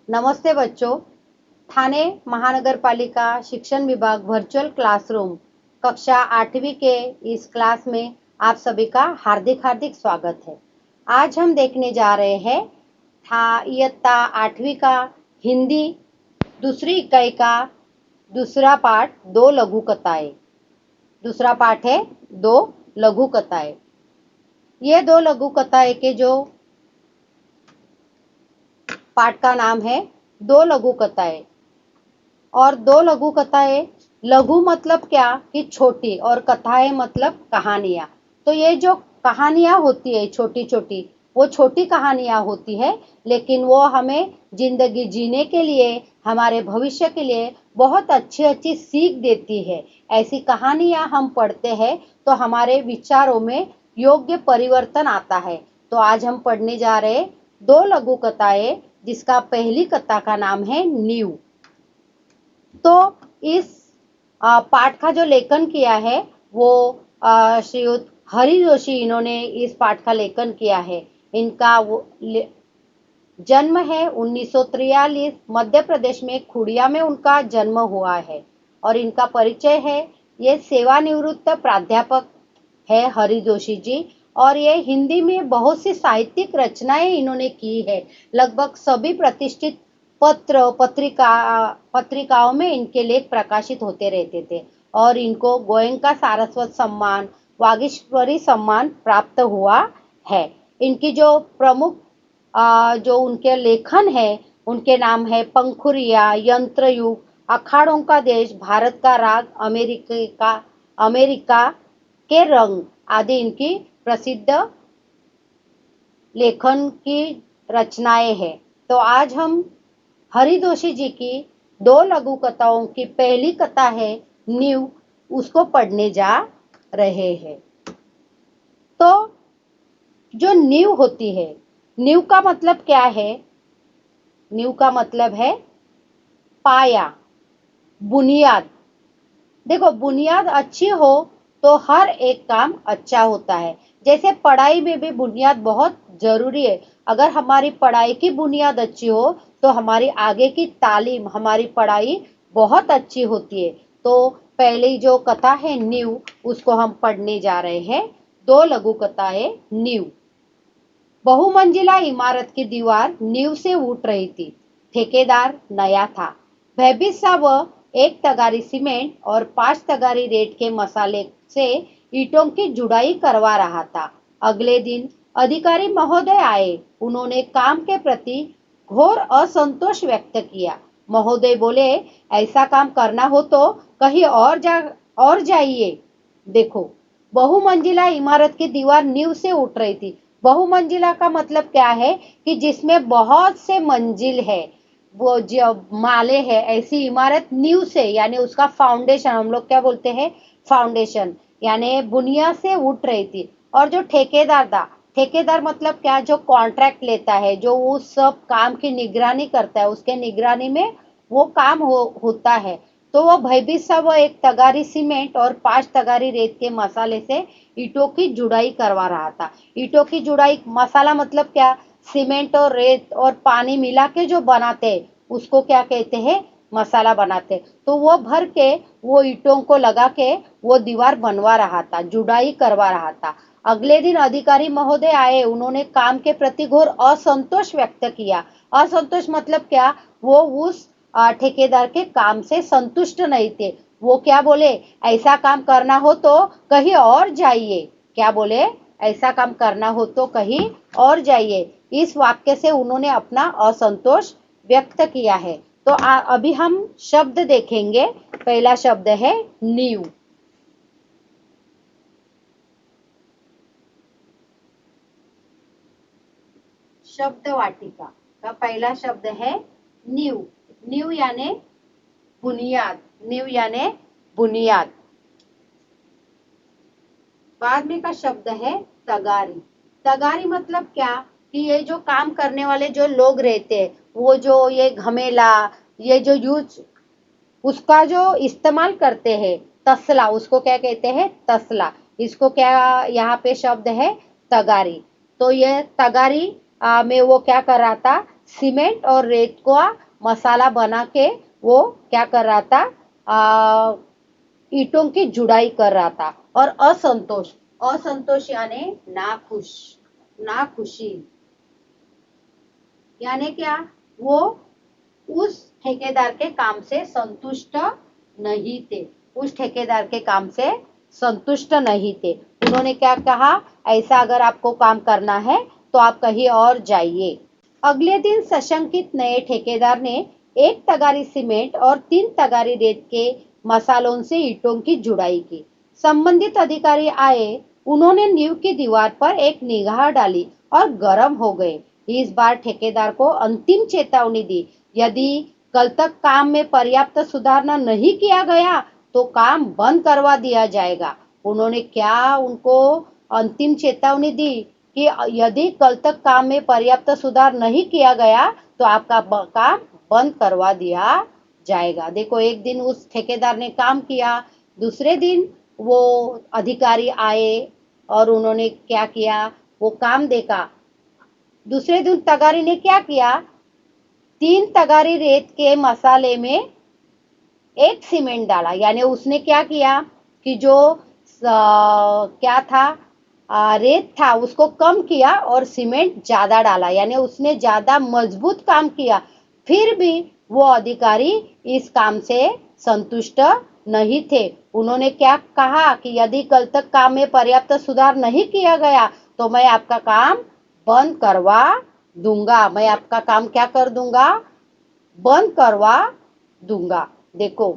नमस्ते बच्चों। थाने महानगर पालिका शिक्षण विभाग वर्चुअल क्लासरूम कक्षा 8वीं के इस क्लास में आप सभी का हार्दिक हार्दिक स्वागत है। आज हम देखने जा रहे हैं इयत्ता 8वीं का हिंदी दूसरी इकाई का दूसरा पाठ दो लघु कथाएं। दूसरा पाठ है दो लघु कथाएं। ये दो लघु कथाएं के जो पाठ का नाम है दो लघु कथाएं। और दो लघु कथाएं, लघु मतलब क्या कि छोटी, और कथाएं मतलब कहानियां। तो ये जो कहानियां होती है छोटी छोटी, वो छोटी कहानियां होती है, लेकिन वो हमें जिंदगी जीने के लिए, हमारे भविष्य के लिए बहुत अच्छी अच्छी सीख देती है। ऐसी कहानियां हम पढ़ते हैं तो हमारे विचारों में योग्य परिवर्तन आता है। तो आज हम पढ़ने जा रहे दो लघु कथाएं, जिसका पहली कथा का नाम है नींव। तो इस पाठ का जो लेखन किया है वो श्रीयुत हरि जोशी, इन्होंने इस पाठ का लेखन किया है। इनका जन्म है 1943, मध्य प्रदेश में खुड़िया में उनका जन्म हुआ है। और इनका परिचय है, ये सेवानिवृत्त प्राध्यापक है हरि जोशी जी। और ये हिंदी में बहुत सी साहित्यिक रचनाएं इन्होंने की है। लगभग सभी प्रतिष्ठित पत्रिकाओं में इनके लेख प्रकाशित होते रहते थे। और इनको गोयनका सारस्वत सम्मान, वागीश्वरी सम्मान प्राप्त हुआ है। इनकी जो प्रमुख जो उनके लेखन है, उनके नाम है पंखुरिया, यंत्रयुग, अखाड़ों का देश, भारत का राग, अमेरिका के रंग आदि इनकी प्रसिद्ध लेखन की रचनाएं हैं। तो आज हम हरि जोशी जी की दो लघु कथाओं की पहली कथा है नींव, उसको पढ़ने जा रहे हैं। तो जो नींव होती है, नींव का मतलब क्या है? नींव का मतलब है पाया, बुनियाद। देखो, बुनियाद अच्छी हो तो हर एक काम अच्छा होता है। जैसे पढ़ाई में भी बुनियाद बहुत जरूरी है। अगर हमारी पढ़ाई की बुनियाद अच्छी हो तो हमारी आगे की तालीम, हमारी पढ़ाई बहुत अच्छी होती है। तो पहली जो कथा है नींव, उसको हम पढ़ने जा रहे हैं। दो लघु कथाएं नींव। बहुमंजिला इमारत की दीवार नींव से उठ रही थी। ठेकेदार नया था। भयभीत सा वह एक तगारी सीमेंट और 5 तगारी रेत के मसाले से ईंटों की जुड़ाई करवा रहा था। अगले दिन अधिकारी महोदय आए। उन्होंने काम के प्रति घोर असंतोष व्यक्त किया। महोदय बोले, ऐसा काम करना हो तो कहीं और जाइए। देखो, बहुमंजिला इमारत की दीवार नींव से उठ रही थी। बहुमंजिला का मतलब क्या है कि जिसमें बहुत से मंजिल है, वो जो माले है, ऐसी इमारत नींव से, यानी उसका फाउंडेशन, हम लोग क्या बोलते हैं, फाउंडेशन, यानी बुनियाद से उठ रही थी। और जो ठेकेदार था, ठेकेदार मतलब क्या, जो कॉन्ट्रैक्ट लेता है, जो उस सब काम की निगरानी करता है, उसके निगरानी में वो काम होता है। तो वो भयभीत सा वो एक तगारी सीमेंट और 5 तगारी रेत के मसाले से ईंटों की जुड़ाई करवा रहा था। ईंटों की जुड़ाई, मसाला मतलब क्या, सीमेंट और रेत और पानी मिला के जो बनाते हैं, उसको क्या कहते हैं, मसाला बनाते। तो वो भर के वो ईंटों को लगा के वो दीवार बनवा रहा था, जुड़ाई करवा रहा था। अगले दिन अधिकारी महोदय आए। उन्होंने काम के प्रति घोर असंतोष व्यक्त किया। असंतोष मतलब क्या, वो उस ठेकेदार के काम से संतुष्ट नहीं थे। वो क्या बोले, ऐसा काम करना हो तो कहीं और जाइए। क्या बोले, ऐसा काम करना हो तो कहीं और जाइए। इस वाक्य से उन्होंने अपना असंतोष व्यक्त किया है। तो अभी हम शब्द देखेंगे। पहला शब्द है नींव। शब्द वाटिका का पहला शब्द है नींव। नींव यानी बुनियाद। नींव यानी बुनियाद। बाद में का शब्द है तगारी। तगारी मतलब क्या कि ये जो काम करने वाले जो लोग रहते हैं, वो जो ये घमेला, ये जो यूज, उसका जो इस्तेमाल करते हैं, तसला, उसको क्या कहते हैं, तसला। इसको क्या, यहाँ पे शब्द है तगारी। तो ये तगारी में वो क्या कर रहा था, सीमेंट और रेत को मसाला बना के वो क्या कर रहा था, ईंटों की जुड़ाई कर रहा था। और असंतोष, असंतोष यानी नाखुश, नाखुशी यानी क्या, वो उस ठेकेदार के काम से संतुष्ट नहीं थे, उस ठेकेदार के काम से संतुष्ट नहीं थे। उन्होंने क्या कहा, ऐसा अगर आपको काम करना है तो आप कहीं और जाइए। अगले दिन सशंकित नए ठेकेदार ने 1 तगारी सीमेंट और 3 तगारी रेत के मसालों से ईंटों की जुड़ाई की। संबंधित अधिकारी आए, उन्होंने नींव की दीवार पर एक निगाह डाली और गर्म हो गए। इस बार ठेकेदार को अंतिम चेतावनी दी, यदि कल तक काम में पर्याप्त सुधार नहीं किया गया तो काम बंद करवा दिया जाएगा। उन्होंने क्या उनको अंतिम चेतावनी दी कि यदि कल तक काम में पर्याप्त सुधार नहीं किया गया तो आपका काम बंद करवा दिया जाएगा। देखो, एक दिन उस ठेकेदार ने काम किया, दूसरे दिन वो अधिकारी आए और उन्होंने क्या किया, वो काम देखा। दूसरे दिन तगारी ने क्या किया, 3 तगारी रेत के मसाले में 1 सीमेंट डाला। यानी उसने क्या किया कि जो क्या था, रेत था उसको कम किया और सीमेंट ज्यादा डाला, यानी उसने ज्यादा मजबूत काम किया। फिर भी वो अधिकारी इस काम से संतुष्ट नहीं थे। उन्होंने क्या कहा कि यदि कल तक काम में पर्याप्त सुधार नहीं किया गया तो मैं आपका काम बंद करवा दूंगा, मैं आपका काम क्या कर दूंगा, बंद करवा दूंगा। देखो,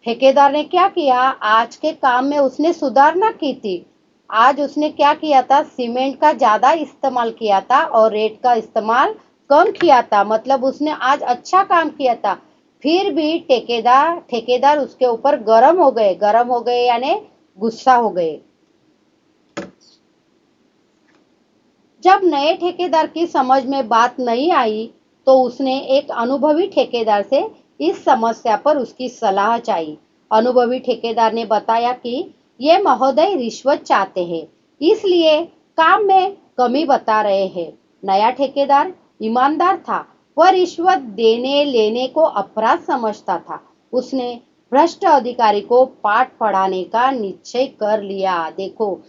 ठेकेदार ने क्या किया, आज के काम में उसने सुधारणा की थी। आज उसने क्या किया था, सीमेंट का ज्यादा इस्तेमाल किया था और रेत का इस्तेमाल कम किया था। मतलब उसने आज अच्छा काम किया था। फिर भी ठेकेदार उसके ऊपर गरम हो गए यानी गुस्सा हो गए। जब नए ठेकेदार की समझ में बात नहीं आई तो उसने एक अनुभवी ठेकेदार से इस समस्या पर उसकी सलाह चाहिए। अनुभवी ठेकेदार ने बताया कि ये महोदय रिश्वत चाहते हैं, इसलिए काम में कमी बता रहे हैं। नया ठेकेदार ईमानदार था, वह रिश्वत देने लेने को अपराध समझता था। उसने भ्रष्ट अधिकारी को पाठ पढ़ाने का निश्चय कर लिया। देखो,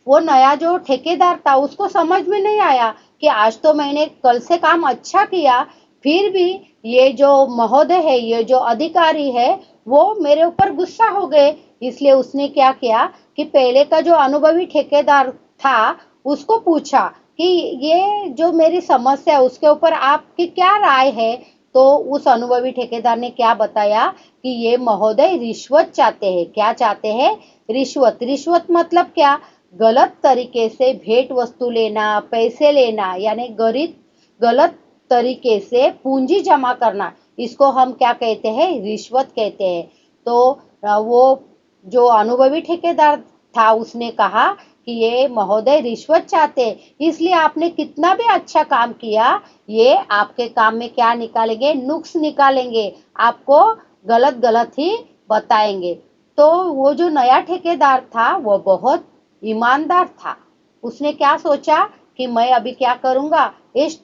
वो नया जो ठेकेदार था उसको समझ में नहीं आया कि आज तो मैंने कल से काम अच्छा किया, फिर भी ये जो महोदय है, ये जो अधिकारी है, वो मेरे ऊपर गुस्सा हो गए। इसलिए उसने क्या किया कि पहले का जो अनुभवी ठेकेदार था उसको पूछा कि ये जो मेरी समस्या है उसके ऊपर आपकी क्या राय है। तो उस अनुभवी ठेकेदार ने क्या बताया कि ये महोदय रिश्वत चाहते हैं। क्या चाहते हैं, रिश्वत। रिश्वत मतलब क्या, गलत तरीके से भेंट वस्तु लेना, पैसे लेना, यानी गलत तरीके से पूंजी जमा करना, इसको हम क्या कहते हैं, रिश्वत कहते हैं। तो वो जो अनुभवी ठेकेदार था उसने कहा कि ये महोदय रिश्वत चाहते, इसलिए आपने कितना भी अच्छा काम किया, ये आपके काम में क्या निकालेंगे, नुक्स निकालेंगे, आपको गलत गलत ही बताएंगे। तो वो जो नया ठेकेदार था वो बहुत ईमानदार था। उसने क्या सोचा कि मैं अभी क्या करूंगा, इस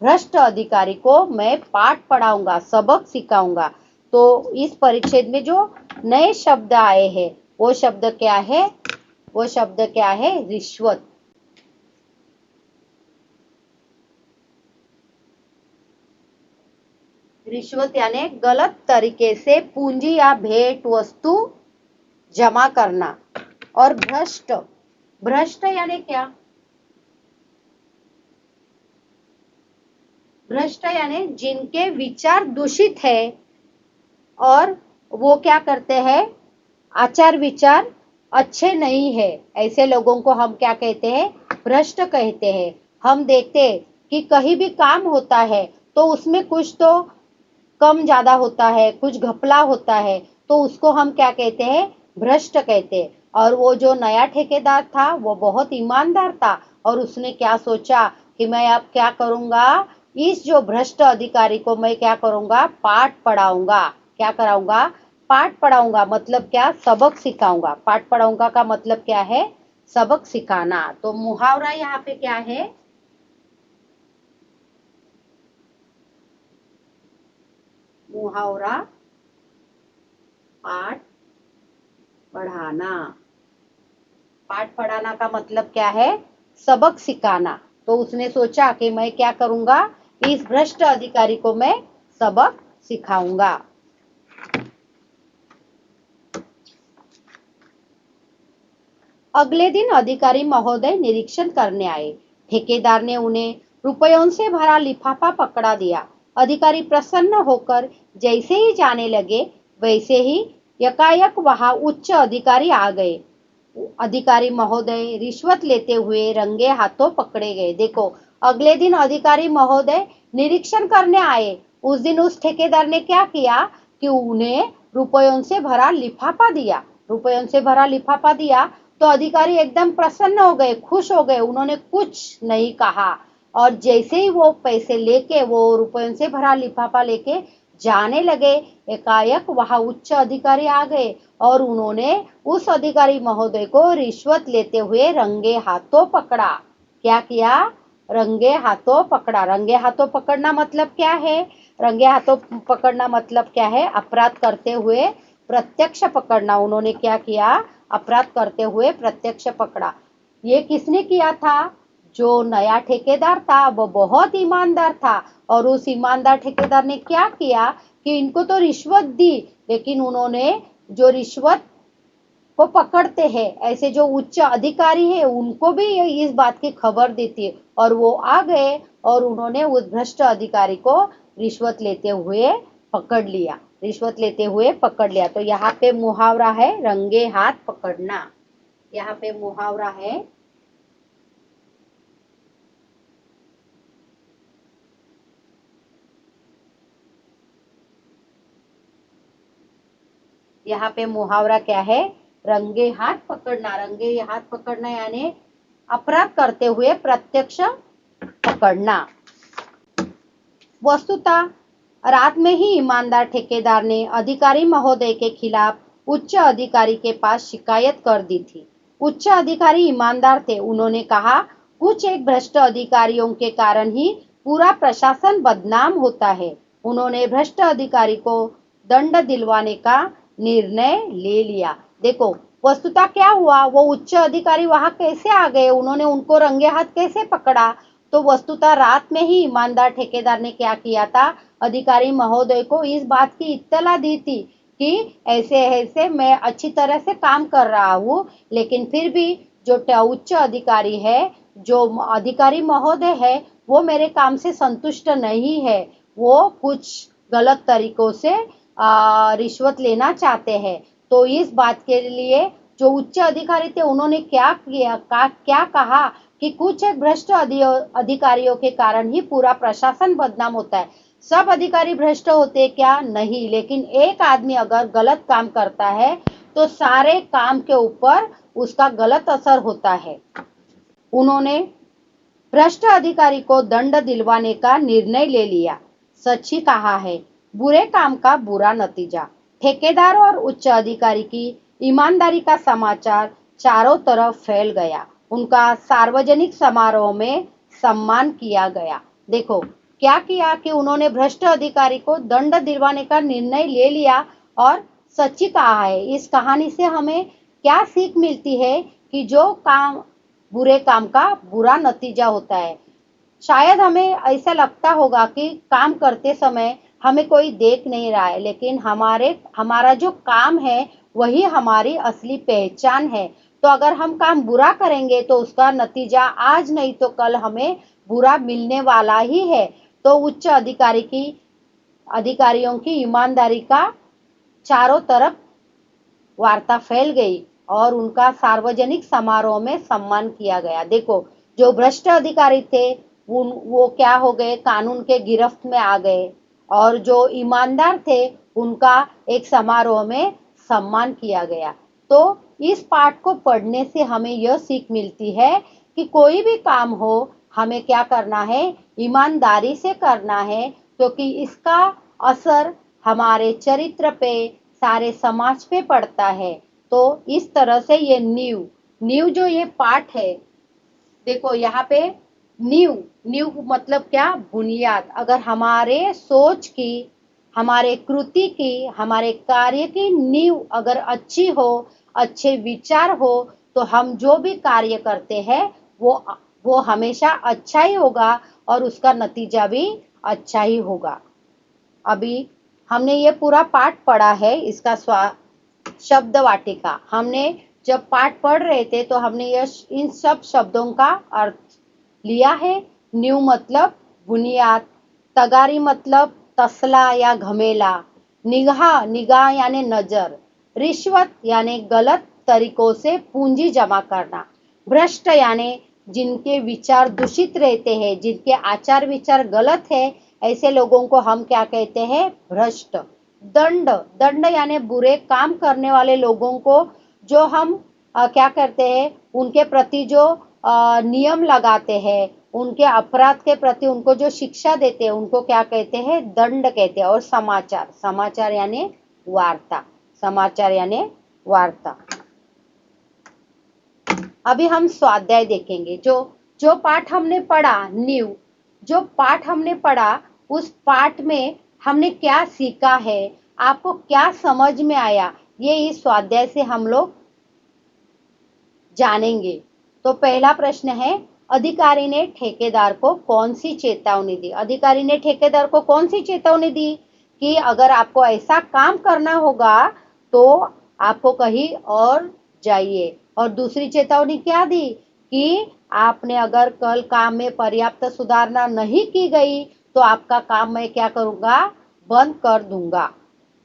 भ्रष्ट अधिकारी को मैं पाठ पढ़ाऊंगा, सबक सिखाऊंगा। तो इस परिच्छेद में जो नए शब्द आए हैं वो शब्द क्या है, वो शब्द क्या है, रिश्वत। रिश्वत यानी गलत तरीके से पूंजी या भेंट वस्तु जमा करना। और भ्रष्ट, भ्रष्ट यानी क्या, भ्रष्ट यानी जिनके विचार दूषित है और वो क्या करते हैं, आचार विचार अच्छे नहीं है, ऐसे लोगों को हम क्या कहते हैं, भ्रष्ट कहते हैं। हम देखते हैं कि कहीं भी काम होता है तो उसमें कुछ तो कम ज्यादा होता है, कुछ घपला होता है, तो उसको हम क्या कहते हैं, भ्रष्ट कहते हैं। और वो जो नया ठेकेदार था वो बहुत ईमानदार था और उसने क्या सोचा कि मैं अब क्या करूंगा, इस जो भ्रष्ट अधिकारी को मैं क्या करूंगा, पाठ पढ़ाऊंगा। क्या कराऊंगा, पाठ पढ़ाऊंगा, मतलब क्या, सबक सिखाऊंगा। पाठ पढ़ाऊंगा का मतलब क्या है, सबक सिखाना। तो मुहावरा यहाँ पे क्या है, मुहावरा पाठ पढ़ाना। पाठ पढ़ाना का मतलब क्या है? सबक सिखाना। तो उसने सोचा कि मैं क्या करूंगा, इस भ्रष्ट अधिकारी को मैं सबक सिखाऊंगा। अगले दिन अधिकारी महोदय निरीक्षण करने आए। ठेकेदार ने उन्हें रुपयों से भरा लिफाफा पकड़ा दिया। अधिकारी प्रसन्न होकर जैसे ही जाने लगे, वैसे ही यकायक वहां उच्च अधिकारी आ गए। अधिकारी महोदय रिश्वत लेते हुए रंगे हाथों पकड़े गए। देखो, अगले दिन अधिकारी महोदय निरीक्षण करने आए। उस दिन उस ठेकेदार ने क्या किया कि उन्हें रुपयों से भरा लिफाफा दिया। रुपयों से भरा लिफाफा दिया तो अधिकारी एकदम प्रसन्न हो गए, खुश हो गए। उन्होंने कुछ नहीं कहा और जैसे ही वो पैसे लेके, वो रुपयों से भरा लिफाफा लेके जाने लगे, एकाएक वहां उच्च अधिकारी आ गए और उन्होंने उस अधिकारी महोदय को रिश्वत लेते हुए रंगे हाथों पकड़ा। क्या किया? रंगे हाथों पकड़ा। रंगे हाथों पकड़ना मतलब क्या है? रंगे हाथों पकड़ना मतलब क्या है? अपराध करते हुए प्रत्यक्ष पकड़ना। उन्होंने क्या किया? अपराध करते हुए प्रत्यक्ष पकड़ा। ये किसने किया था? जो नया ठेकेदार था वो बहुत ईमानदार था और उस ईमानदार ठेकेदार ने क्या किया कि इनको तो रिश्वत दी, लेकिन उन्होंने जो रिश्वत को पकड़ते हैं, ऐसे जो उच्च अधिकारी है उनको भी इस बात की खबर दी थी और वो आ गए और उन्होंने उस भ्रष्ट अधिकारी को रिश्वत लेते हुए पकड़ लिया। रिश्वत लेते हुए पकड़ लिया। तो यहाँ पे मुहावरा है रंगे हाथ पकड़ना। यहाँ पे मुहावरा है यहाँ पे मुहावरा क्या है? रंगे हाथ पकड़ना। रंगे हाथ पकड़ना यानी अपराध करते हुए प्रत्यक्ष पकड़ना। वस्तुतः रात में ही ईमानदार ठेकेदार ने अधिकारी महोदय के खिलाफ उच्च अधिकारी के पास शिकायत कर दी थी। उच्च अधिकारी ईमानदार थे। उन्होंने कहा, कुछ एक भ्रष्ट अधिकारियों के कारण ही पूरा प्रशासन बदनाम होता है। उन्होंने भ्रष्ट अधिकारी को दंड दिलवाने का निर्णय ले लिया। देखो, वस्तुतः क्या हुआ, वो उच्च अधिकारी वहां कैसे आ गए, उन्होंने उनको रंगे हाथ कैसे पकड़ा? तो वस्तुतः रात में ही ईमानदार ठेकेदार ने क्या किया था? अधिकारी महोदय को इस बात की इत्तला दी थी कि ऐसे ऐसे मैं अच्छी तरह से काम कर रहा हूँ, लेकिन फिर भी जो उच्च अधिकारी है, जो अधिकारी महोदय है, वो मेरे काम से संतुष्ट नहीं है। वो कुछ गलत तरीकों से रिश्वत लेना चाहते हैं। तो इस बात के लिए जो उच्च अधिकारी थे उन्होंने क्या किया, क्या कहा कि कुछ एक भ्रष्ट अधिकारियों के कारण ही पूरा प्रशासन बदनाम होता है। सब अधिकारी भ्रष्ट होते क्या? नहीं, लेकिन एक आदमी अगर गलत काम करता है तो सारे काम के ऊपर उसका गलत असर होता है। उन्होंने भ्रष्ट अधिकारी को दंड दिलवाने का निर्णय ले लिया। सच ही कहा है, बुरे काम का बुरा नतीजा। ठेकेदार और उच्च अधिकारी की ईमानदारी का समाचार चारों तरफ फैल गया। उनका सार्वजनिक समारोह में सम्मान किया गया। देखो, क्या किया कि उन्होंने भ्रष्ट अधिकारी को दंड दिलवाने का निर्णय ले लिया और सच्ची कहा है। इस कहानी से हमें क्या सीख मिलती है कि जो काम बुरे काम का बुरा नतीजा होता है। शायद हमें ऐसा लगता होगा कि काम करते समय हमें कोई देख नहीं रहा है, लेकिन हमारा जो काम है वही हमारी असली पहचान है। तो अगर हम काम बुरा करेंगे तो उसका नतीजा आज नहीं तो कल हमें बुरा मिलने वाला ही है। तो उच्च अधिकारियों की ईमानदारी का चारों तरफ वार्ता फैल गई और उनका सार्वजनिक समारोह में सम्मान किया गया। देखो, जो भ्रष्ट अधिकारी थे वो क्या हो गए? कानून के गिरफ्त में आ गए और जो ईमानदार थे उनका एक समारोह में सम्मान किया गया। तो इस पाठ को पढ़ने से हमें यह सीख मिलती है कि कोई भी काम हो, हमें क्या करना है? ईमानदारी से करना है, क्योंकि इसका असर हमारे चरित्र पे, सारे समाज पे पड़ता है। तो इस तरह से ये नींव नींव जो ये पाठ है, देखो यहाँ पे नींव नींव मतलब क्या? बुनियाद। अगर हमारे सोच की हमारे कृति की, हमारे कार्य की नींव अगर अच्छी हो, अच्छे विचार हो, तो हम जो भी कार्य करते हैं वो हमेशा अच्छा ही होगा और उसका नतीजा भी अच्छा ही होगा। अभी हमने ये पूरा पाठ पढ़ा है, इसका शब्द वाटिका। हमने जब पाठ पढ़ रहे थे तो हमने इन सब शब्दों का अर्थ लिया है। नींव मतलब बुनियाद, तगारी मतलब तसला या घमेला, निगाह यानी नजर, रिश्वत यानी गलत तरीकों से पूंजी जमा करना, भ्रष्ट यानी जिनके विचार दूषित रहते हैं, जिनके आचार विचार गलत है, ऐसे लोगों को हम क्या कहते हैं? भ्रष्ट। दंड यानी बुरे काम करने वाले लोगों को जो हम क्या करते हैं, उनके प्रति जो नियम लगाते हैं, उनके अपराध के प्रति उनको जो शिक्षा देते हैं, उनको क्या कहते हैं? दंड कहते हैं। और समाचार यानी वार्ता, समाचार यानी वार्ता। अभी हम स्वाध्याय देखेंगे। जो पाठ हमने पढ़ा, नींव, जो पाठ हमने पढ़ा, उस पाठ में हमने क्या सीखा है, आपको क्या समझ में आया, ये इस स्वाध्याय से हम लोग जानेंगे। तो पहला प्रश्न है, अधिकारी ने ठेकेदार को कौन सी चेतावनी दी? अधिकारी ने ठेकेदार को कौन सी चेतावनी दी? कि अगर आपको ऐसा काम करना होगा तो आपको कहीं और जाइए। और दूसरी चेतावनी क्या दी? कि आपने अगर कल काम में पर्याप्त सुधारना नहीं की गई तो आपका काम मैं क्या करूंगा? बंद कर दूंगा।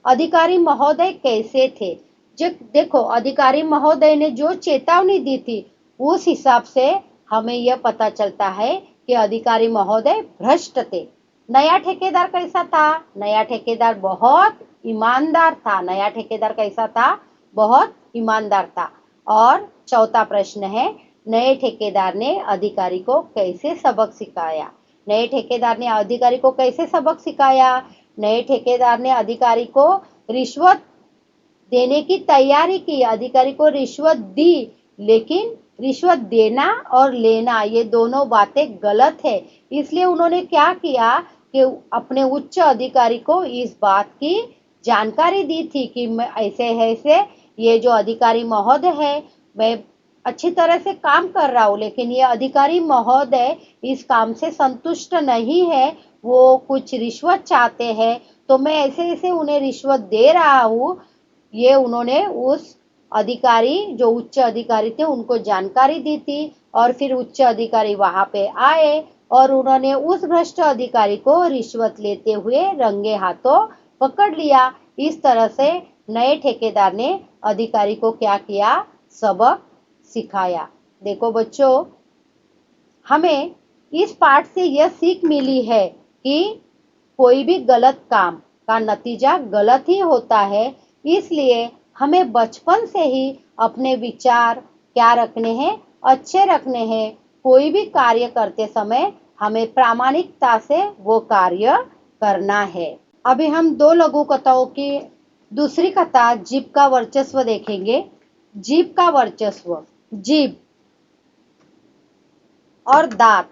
अधिकारी महोदय कैसे थे? देखो, अधिकारी महोदय ने जो चेतावनी दी थी, उस हिसाब से हमें यह पता चलता है कि अधिकारी महोदय भ्रष्ट थे। नया ठेकेदार कैसा था? नया ठेकेदार बहुत ईमानदार था। नया ठेकेदार कैसा था? बहुत ईमानदार था। और चौथा प्रश्न है, नए ठेकेदार ने अधिकारी को कैसे सबक सिखाया? नए ठेकेदार ने अधिकारी को कैसे सबक सिखाया? नए ठेकेदार ने अधिकारी को रिश्वत देने की तैयारी की, अधिकारी को रिश्वत दी, लेकिन रिश्वत देना और लेना ये दोनों बातें गलत है। इसलिए उन्होंने क्या किया कि अपने उच्च अधिकारी को इस बात की जानकारी दी थी कि मैं ऐसे ऐसे ये जो अधिकारी महोदय है, मैं अच्छी तरह से काम कर रहा हूँ, लेकिन ये अधिकारी महोदय इस काम से संतुष्ट नहीं है, वो कुछ रिश्वत चाहते हैं, तो मैं ऐसे ऐसे उन्हें रिश्वत दे रहा हूँ। ये उन्होंने उस अधिकारी, जो उच्च अधिकारी थे, उनको जानकारी दी थी। और फिर उच्च अधिकारी वहां पे आए और उन्होंने उस भ्रष्ट अधिकारी को रिश्वत लेते हुए रंगे हाथों पकड़ लिया। इस तरह से नए ठेकेदार ने अधिकारी को क्या किया? सबक सिखाया। देखो बच्चों, हमें इस पाठ से यह सीख मिली है कि कोई भी गलत काम का नतीजा गलत ही होता है। इसलिए हमें बचपन से ही अपने विचार क्या रखने हैं? अच्छे रखने हैं। कोई भी कार्य करते समय हमें प्रामाणिकता से वो कार्य करना है। अभी हम दो लघु कथाओं की दूसरी कथा जीभ का वर्चस्व देखेंगे। जीभ का वर्चस्व। जीभ और दांत।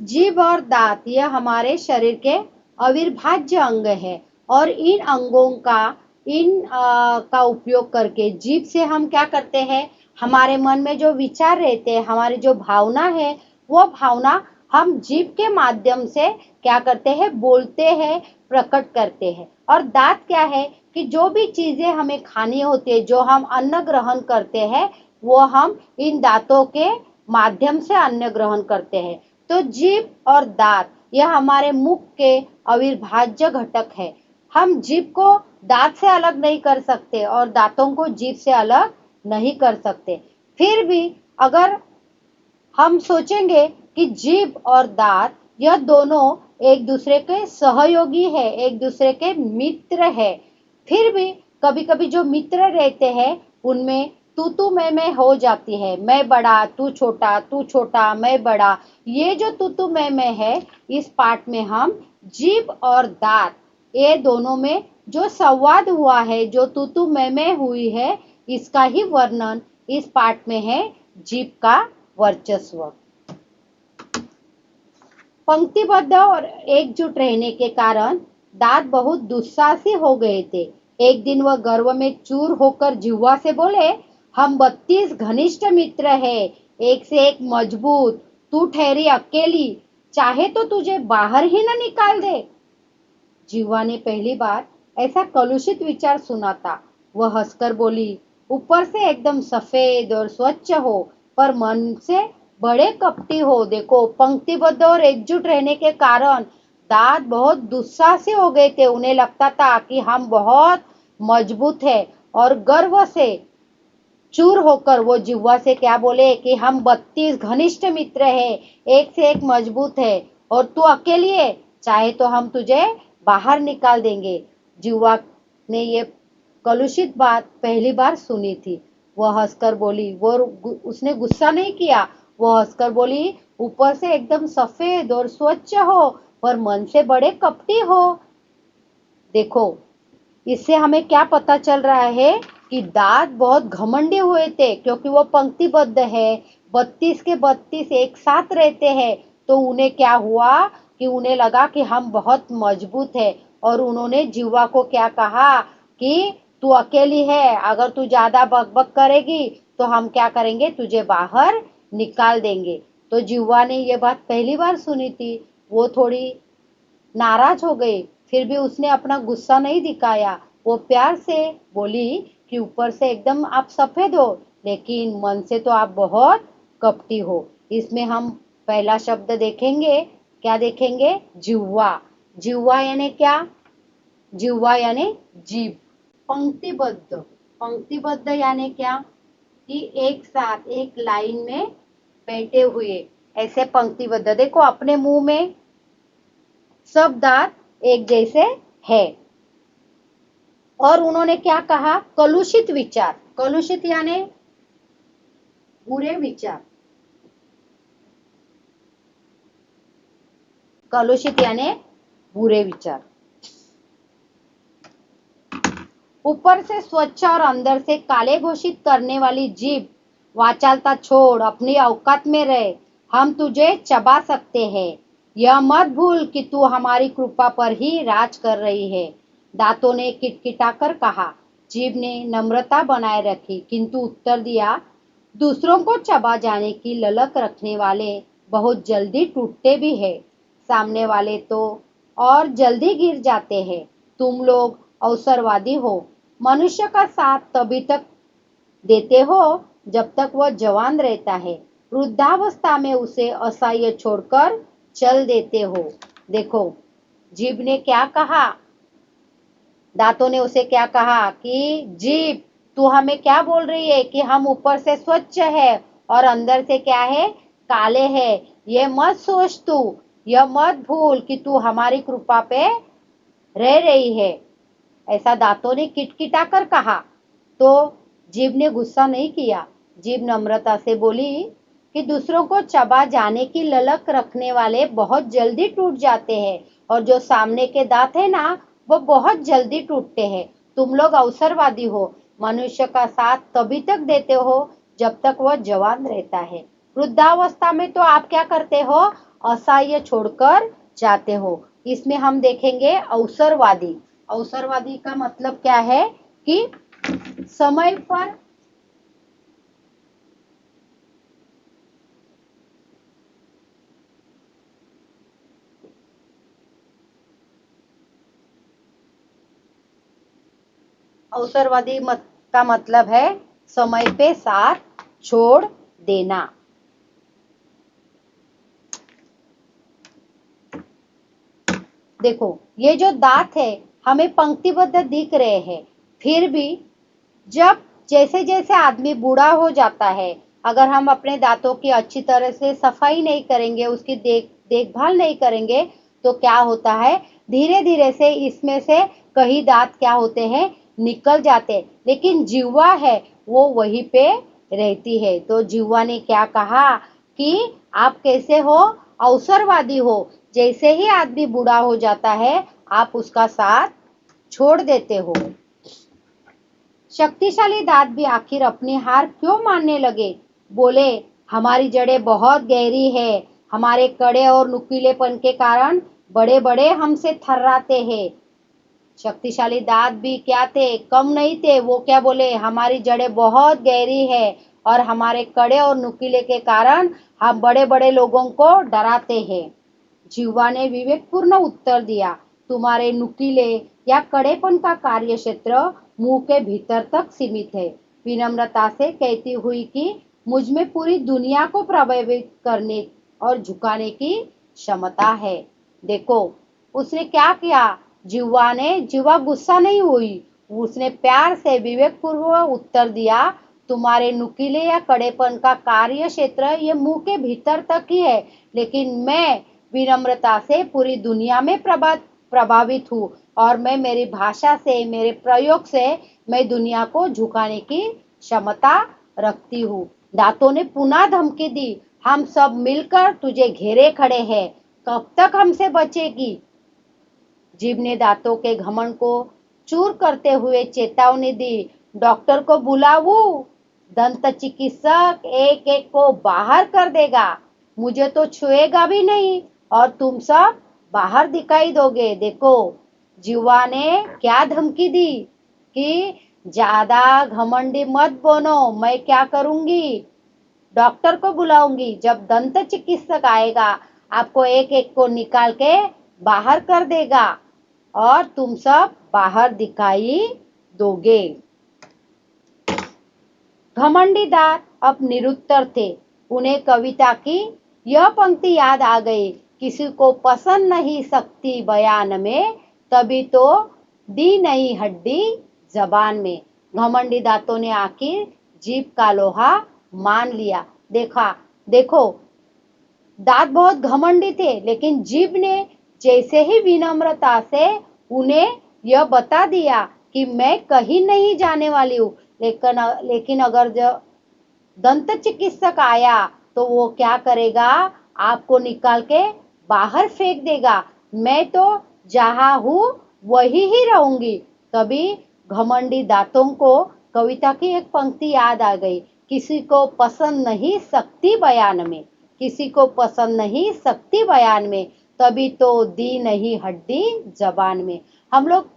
जीभ और दांत यह हमारे शरीर के अविभाज्य अंग है और इन अंगों का उपयोग करके जीभ से हम क्या करते हैं? हमारे मन में जो विचार रहते हैं, हमारी जो भावना है, वो भावना हम जीभ के माध्यम से क्या करते हैं? बोलते हैं, प्रकट करते हैं। और दांत क्या है? कि जो भी चीजें हमें खानी होती है, जो हम अन्न ग्रहण करते हैं, वो हम इन दांतों के माध्यम से अन्न ग्रहण करते हैं। तो जीभ और दांत यह हमारे मुख के अविभाज्य घटक है। हम जीभ को दांत से अलग नहीं कर सकते और दांतों को जीभ से अलग नहीं कर सकते। फिर भी अगर हम सोचेंगे कि जीभ और दांत यह दोनों एक दूसरे के सहयोगी है, एक दूसरे के मित्र है, फिर भी कभी कभी जो मित्र रहते हैं उनमें तू मैं हो जाती है। मैं बड़ा, तू छोटा, मैं बड़ा। ये जो तू मैं है, इस पाठ में हम जीभ और दांत ये दोनों में जो संवाद हुआ है, जो तू मैं हुई है, इसका ही वर्णन इस पाठ में है। जीभ का वर्चस्व। पंक्तिबद्ध और एकजुट रहने के कारण दांत बहुत दुस्साहसी हो गए थे। एक दिन वह गर्व में चूर होकर जिह्वा से बोले, हम 32 घनिष्ठ मित्र हैं, एक से एक मजबूत। तू ठहरी अकेली, चाहे तो तुझे बाहर ही न निकाल दे। जीवा ने पहली बार ऐसा कलुषित विचार सुना था। वह हंसकर बोली, ऊपर से एकदम सफेद और स्वच्छ हो, पर मन से बड़े कपटी हो। देखो, पंक्तिबद्ध और एकजुट रहने के कारण दांत बहुत दुस्साहसी हो गए थे। उन्हें लगता था कि हम बहुत मजबूत है, और गर्व से चूर होकर वो जिह्वा से क्या बोले कि हम 32 घनिष्ठ मित्र हैं, एक से एक मजबूत है, और तू अकेली है, चाहे तो हम तुझे बाहर निकाल देंगे। जिह्वा ने ये कलुषित बात पहली बार सुनी थी। वह हंसकर बोली, वो उसने गुस्सा नहीं किया। वो हंसकर बोली, ऊपर से एकदम सफेद और स्वच्छ हो, पर मन से बड़े कपटी हो। देखो, इससे हमें क्या पता चल रहा है कि दांत बहुत घमंडी हुए थे, क्योंकि वो पंक्तिबद्ध है, 32 के 32 एक साथ रहते हैं। तो उन्हें क्या हुआ कि उन्हें लगा कि हम बहुत मजबूत है, और उन्होंने जिह्वा को क्या कहा कि तू अकेली है, अगर तू ज्यादा बकबक करेगी तो हम क्या करेंगे, तुझे बाहर निकाल देंगे। तो जिह्वा ने ये बात पहली बार सुनी थी। वो थोड़ी नाराज हो गई, फिर भी उसने अपना गुस्सा नहीं दिखाया। वो प्यार से बोली कि ऊपर से एकदम आप सफेद हो, लेकिन मन से तो आप बहुत कपटी हो। इसमें हम पहला शब्द देखेंगे, क्या देखेंगे, जिह्वा। जिह्वा यानी क्या, जिह्वा यानी जीभ। पंक्तिबद्ध, पंक्तिबद्ध यानी क्या, कि एक साथ एक लाइन में बैठे हुए, ऐसे पंक्तिबद्ध। देखो, अपने मुंह में सब दांत एक जैसे है। और उन्होंने क्या कहा, कलुषित विचार। कलुषित यानी बुरे विचार, कलुषित यानी बुरे विचार। ऊपर से स्वच्छ और अंदर से काले घोषित करने वाली जीभ, वाचालता छोड़, अपनी औकात में रहे, हम तुझे चबा सकते हैं। यह मत भूल कि तू हमारी कृपा पर ही राज कर रही है। दांतों ने किटकिटाकर कहा। जीभ ने नम्रता बनाए रखी, किंतु उत्तर दिया, दूसरों को चबा जाने की ललक रखने वाले बहुत जल्दी टूटते भी है, सामने वाले तो और जल्दी गिर जाते हैं। तुम लोग अवसरवादी हो। मनुष्य का साथ तभी तक देते हो जब तक वह जवान रहता है, वृद्धावस्था में उसे असहाय छोड़कर चल देते हो। देखो, जीभ ने क्या कहा, दांतों ने उसे क्या कहा कि जीभ, तू हमें क्या बोल रही है कि हम ऊपर से स्वच्छ है और अंदर से क्या है, काले है। ये मत सोच, तू यह मत भूल कि तू हमारी कृपा पे रह रही है। ऐसा दांतों ने किटकिटा कर कहा। तो जीभ ने गुस्सा नहीं किया। जीभ नम्रता से बोली कि दूसरों को चबा जाने की ललक रखने वाले बहुत जल्दी टूट जाते हैं, और जो सामने के दांत है ना, वो बहुत जल्दी टूटते हैं। तुम लोग अवसरवादी हो। मनुष्य का साथ तभी तक देते हो जब तक वह जवान रहता है, वृद्धावस्था में तो आप क्या करते हो, असहाय छोड़कर जाते हो। इसमें हम देखेंगे अवसरवादी। अवसरवादी का मतलब क्या है कि समय पर अवसरवादी का मतलब है समय पे साथ छोड़ देना। देखो, ये जो दांत है हमें पंक्तिबद्ध दिख रहे हैं, फिर भी जब जैसे जैसे आदमी बूढ़ा हो जाता है, अगर हम अपने दांतों की अच्छी तरह से सफाई नहीं करेंगे, उसकी देखभाल नहीं करेंगे, तो क्या होता है, धीरे धीरे से इसमें से कई दांत क्या होते हैं, निकल जाते हैं, लेकिन जिह्वा है वो वहीं पे रहती है। तो जिह्वा ने क्या कहा कि आप कैसे हो, अवसरवादी हो। जैसे ही आदमी बूढ़ा हो जाता है, आप उसका साथ छोड़ देते हो। शक्तिशाली दांत भी आखिर अपनी हार क्यों मानने लगे। बोले, हमारी जड़ें बहुत गहरी है, हमारे कड़े और नुकीलेपन के कारण बड़े बड़े हमसे थर्राते हैं। शक्तिशाली दांत भी क्या थे, कम नहीं थे। वो क्या बोले, हमारी जड़ें बहुत गहरी है और हमारे कड़े और नुकीले के कारण हम बड़े बड़े लोगों को डराते हैं। जिह्वा ने विवेकपूर्ण उत्तर दिया, तुम्हारे नुकीले या कड़ेपन का कार्य क्षेत्र मुंह के भीतर तक सीमित है। विनम्रता से कहती हुई कि मुझ में पूरी दुनिया को प्रभावित करने और झुकाने की क्षमता है। देखो उसने क्या किया, जिह्वा गुस्सा नहीं हुई, उसने प्यार से विवेकपूर्वक उत्तर दिया, तुम्हारे नुकीले या कड़ेपन का कार्य क्षेत्र ये मुंह के भीतर तक ही है, लेकिन मैं विनम्रता से पूरी दुनिया में प्रभावित हूँ और मैं मेरी भाषा से, मेरे प्रयोग से मैं दुनिया को झुकाने की क्षमता रखती हूँ। दांतों ने पुनः धमकी दी, हम सब मिलकर तुझे घेरे खड़े हैं, कब तक हमसे बचेगी। जीभ ने दांतों के घमंड को चूर करते हुए चेतावनी दी, डॉक्टर को बुलाऊं? दंत चिकित्सक एक एक को बाहर कर देगा, मुझे तो छुएगा भी नहीं और तुम सब बाहर दिखाई दोगे। देखो जिह्वा ने क्या धमकी दी कि ज्यादा घमंडी मत बनो, मैं क्या करूंगी, डॉक्टर को बुलाऊंगी, जब दंत चिकित्सक आएगा आपको एक एक को निकाल के बाहर कर देगा और तुम सब बाहर दिखाई दोगे। घमंडी दांत अब निरुत्तर थे। उन्हें कविता की यह पंक्ति याद आ गई, किसी को पसंद नहीं सकती बयान में, तभी तो दी नहीं हड्डी जबान में। घमंडी दांतों ने आखिर जीभ का लोहा मान लिया। देखो दांत बहुत घमंडी थे, लेकिन जीभ ने जैसे ही विनम्रता से उन्हें यह बता दिया कि मैं कहीं नहीं जाने वाली हूँ, लेकिन अगर जो दंत चिकित्सक आया तो वो क्या करेगा, आपको निकाल के बाहर फेंक देगा, मैं तो जहाँ हूँ वही ही रहूंगी। तभी घमंडी दांतों को कविता की एक पंक्ति याद आ गई, किसी को पसंद नहीं सकती बयान में, किसी को पसंद नहीं सकती बयान में, तभी तो दी नहीं हड्डी जबान में। हम लोग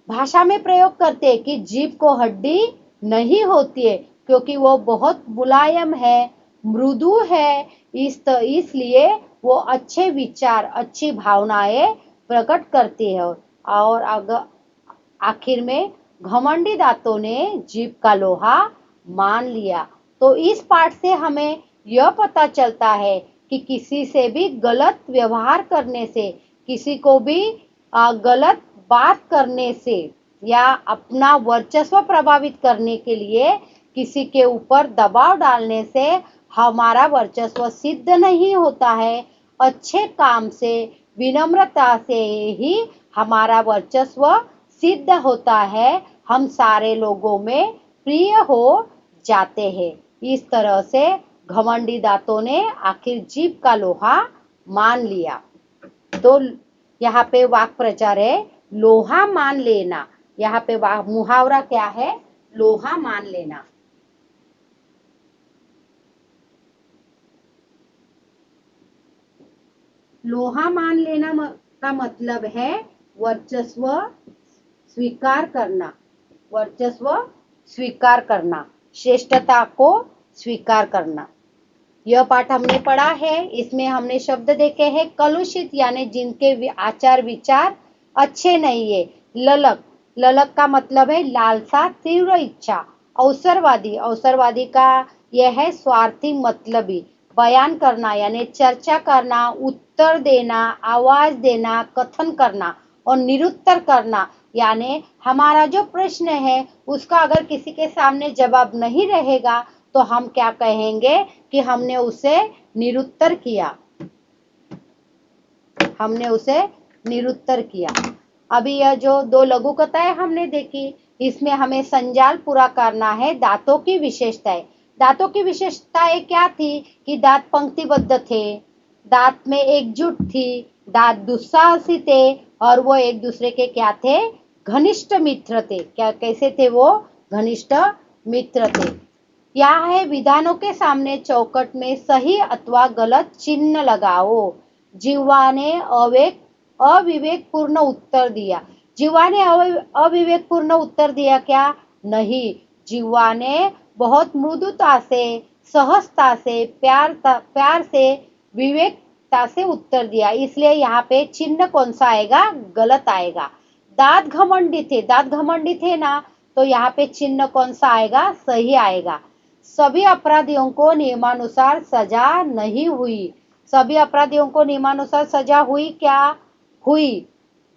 भाषा में प्रयोग करते हैं कि जीभ को हड्डी नहीं होती है, क्योंकि वो बहुत मुलायम है, मृदु है, इसलिए वो अच्छे विचार, अच्छी भावनाएं प्रकट करती है। और अगर आखिर में घमंडी दांतों ने जीभ का लोहा मान लिया। तो इस पाठ से हमें यह पता चलता है कि किसी से भी गलत व्यवहार करने से, किसी को भी गलत बात करने से या अपना वर्चस्व प्रभावित करने के लिए किसी के ऊपर दबाव डालने से हमारा वर्चस्व सिद्ध नहीं होता है। अच्छे काम से, विनम्रता से ही हमारा वर्चस्व सिद्ध होता है, हम सारे लोगों में प्रिय हो जाते हैं। इस तरह से घमंडी दांतों ने आखिर जीभ का लोहा मान लिया। तो यहाँ पे वाक्य प्रचार है, लोहा मान लेना। यहाँ पे मुहावरा क्या है, लोहा मान लेना। लोहा मान लेना का मतलब है वर्चस्व स्वीकार करना, वर्चस्व स्वीकार करना, श्रेष्ठता को स्वीकार करना। यह पाठ हमने पढ़ा है, इसमें हमने शब्द देखे हैं, कलुषित यानी जिनके आचार विचार अच्छे नहीं है। ललक, ललक का मतलब है लालसा, तीव्र इच्छा। अवसरवादी, अवसरवादी का यह है स्वार्थी, मतलबी। बयान करना यानी चर्चा करना, उत्तर देना, आवाज देना, कथन करना। और निरुत्तर करना यानी हमारा जो प्रश्न है उसका अगर किसी के सामने जवाब नहीं रहेगा तो हम क्या कहेंगे कि हमने उसे निरुत्तर किया, हमने उसे निरुत्तर किया। अभी यह जो दो लघु कथाएं हमने देखी, इसमें हमें संजाल पूरा करना है दांतों की विशेषताएं। दांतों की विशेषताएं क्या थी कि दांत पंक्तिबद्ध थे, दांत में एकजुट थी, दांत दुस्साहसी थे और वो एक दूसरे के क्या थे, घनिष्ठ मित्र थे। क्या कैसे थे वो, घनिष्ठ मित्र थे। क्या है, विधानों के सामने चौकट में सही अथवा गलत चिन्ह लगाओ। जिह्वा ने अविवेकपूर्ण उत्तर दिया। जीवा ने अविवेकपूर्ण उत्तर दिया क्या? नहीं, जीवा ने बहुत मृदुता से, सहजता से, प्यार से, विवेकता से उत्तर दिया, इसलिए यहाँ पे चिन्ह कौन सा आएगा? गलत आएगा। दांत घमंडी थे ना, तो यहाँ पे चिन्ह कौन सा आएगा? सही आएगा। सभी अपराधियों को नियमानुसार सजा नहीं हुई। सभी अपराधियों को नियमानुसार सजा हुई क्या? हुई।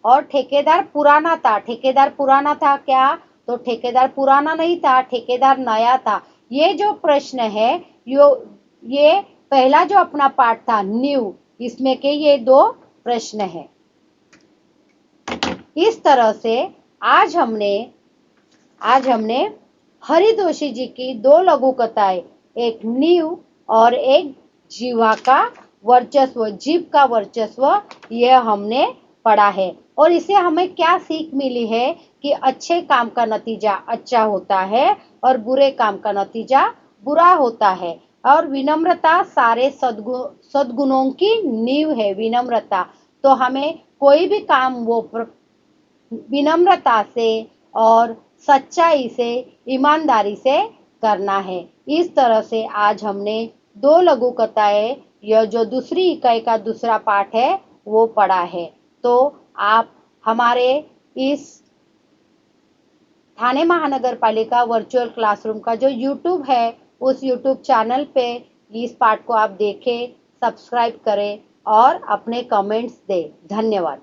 और ठेकेदार पुराना था क्या? तो ठेकेदार पुराना नहीं था, ठेकेदार नया था। ये जो प्रश्न है, ये पहला जो अपना पार्ट था न्यू, इसमें के ये दो प्रश्न है। इस तरह से आज हमने हरिदोषी जी की दो लघु कथाएं, एक नींव और एक जीवा का वर्चस्व, जीव का वर्चस्व, यह हमने पढ़ा है। और इसे हमें क्या सीख मिली है कि अच्छे काम का नतीजा अच्छा होता है और बुरे काम का नतीजा बुरा होता है। और विनम्रता सारे सद्गुणों की नींव है, विनम्रता। तो हमें कोई भी काम वो विनम्रता से और सच्चाई से, ईमानदारी से करना है। इस तरह से आज हमने दो लघु कथाएं, यह जो दूसरी इकाई का दूसरा पाठ है वो पढ़ा है। तो आप हमारे इस ठाणे महानगर पालिका वर्चुअल क्लासरूम का जो यूट्यूब है, उस यूट्यूब चैनल पे इस पाठ को आप देखें, सब्सक्राइब करें और अपने कमेंट्स दें। धन्यवाद।